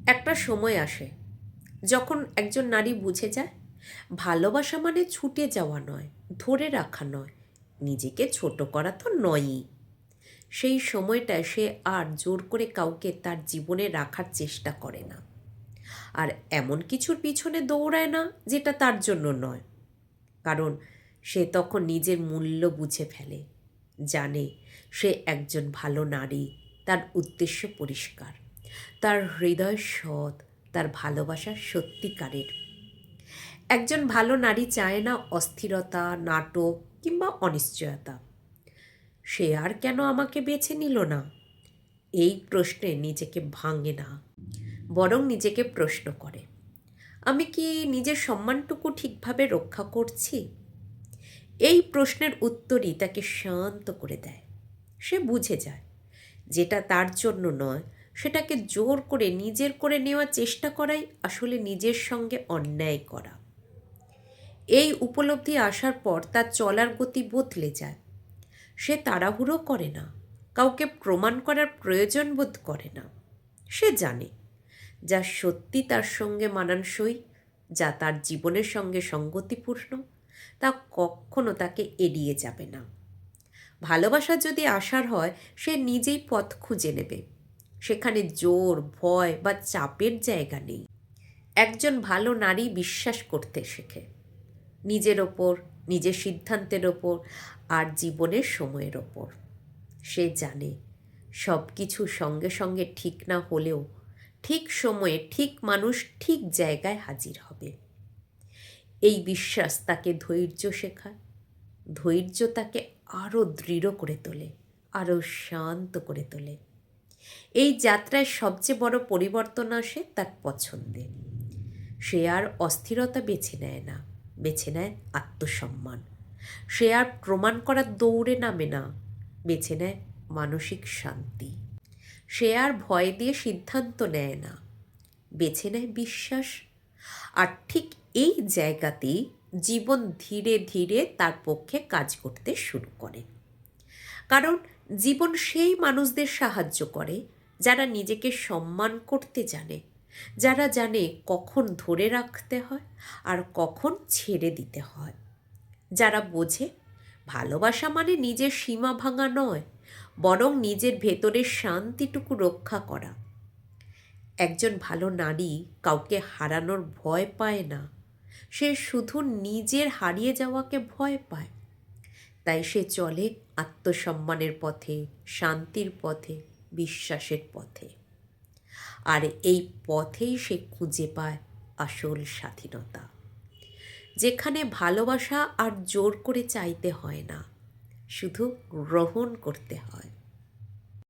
একটা সময় আসে যখন একজন নারী বুঝে যায় ভালোবাসা মানে ছুটে যাওয়া নয়, ধরে রাখা নয়, নিজেকে ছোট করা তো নয়ই। সেই সময়টায় সে আর জোর করে কাউকে তার জীবনে রাখার চেষ্টা করে না, আর এমন কিছুর পিছনে দৌড়ায় না যেটা তার জন্য নয়। কারণ সে তখন নিজের মূল্য বুঝে ফেলে, জানে সে একজন ভালো নারী, তার উদ্দেশ্য পরিষ্কার, তার হৃদয় সৎ, তার ভালোবাসা সত্যিকারের। একজন ভালো নারী চায় না অস্থিরতা, নাটক কিংবা অনিশ্চয়তা। সে আর কেন আমাকে বেছে নিল না, এই প্রশ্নে নিজেকে ভাঙে না, বরং নিজেকে প্রশ্ন করে, আমি কি নিজের সম্মানটুকু ঠিকভাবে রক্ষা করছি? এই প্রশ্নের উত্তরই তাকে শান্ত করে দেয়। সে বুঝে যায় যেটা তার জন্য নয় সেটাকে জোর করে নিজের করে নেওয়ার চেষ্টা করাই আসলে নিজের সঙ্গে অন্যায় করা। এই উপলব্ধি আসার পর তার চলার গতি বদলে যায়। সে তাড়াহুড়ো করে না, কাউকে প্রমাণ করার প্রয়োজন বোধ করে না। সে জানে যা সত্যি তার সঙ্গে মানানসই, যা তার জীবনের সঙ্গে সঙ্গতিপূর্ণ, তা কখনো তাকে এড়িয়ে যাবে না। ভালোবাসা যদি আসার হয়, সে নিজেই পথ খুঁজে নেবে। সেখানে জোর, ভয় বা চাপের জায়গা নেই। একজন ভালো নারী বিশ্বাস করতে শেখে, নিজের ওপর, নিজের সিদ্ধান্তের ওপর আর জীবনের সময়ের ওপর। সে জানে সব কিছু সঙ্গে সঙ্গে ঠিক না হলেও ঠিক সময়ে ঠিক মানুষ ঠিক জায়গায় হাজির হবে। এই বিশ্বাস তাকে ধৈর্য শেখায়, ধৈর্য তাকে আরও দৃঢ় করে তোলে, আরও শান্ত করে তোলে। এই যাত্রায় সবচেয়ে বড় পরিবর্তন আসে তার পছন্দে। সে আর অস্থিরতা বেছে নেয় না, বেছে নেয় আত্মসম্মান। সে আর প্রমাণ করার দৌড়ে নামে না, বেছে নেয় মানসিক শান্তি। সে আর ভয় দিয়ে সিদ্ধান্ত নেয় না, বেছে নেয় বিশ্বাস। আর ঠিক এই জায়গাতেই জীবন ধীরে ধীরে তার পক্ষে কাজ করতে শুরু করে। কারণ জীবন সেই মানুষদের সাহায্য করে যারা নিজেকে সম্মান করতে জানে, যারা জানে কখন ধরে রাখতে হয় আর কখন ছেড়ে দিতে হয়, যারা বোঝে ভালোবাসা মানে নিজের সীমা ভাঙা নয়, বরং নিজের ভেতরের শান্তিটুকু রক্ষা করা। একজন ভালো নারী কাউকে হারানোর ভয় পায় না, সে শুধু নিজের হারিয়ে যাওয়াকে ভয় পায়। তাই সে চলে আত্মসম্মানের পথে, শান্তির পথে, বিশ্বাসের পথে। আর এই পথেই সে খুঁজে পায় আসল স্বাধীনতা, যেখানে ভালোবাসা আর জোর করে চাইতে হয় না, শুধু গ্রহণ করতে হয়।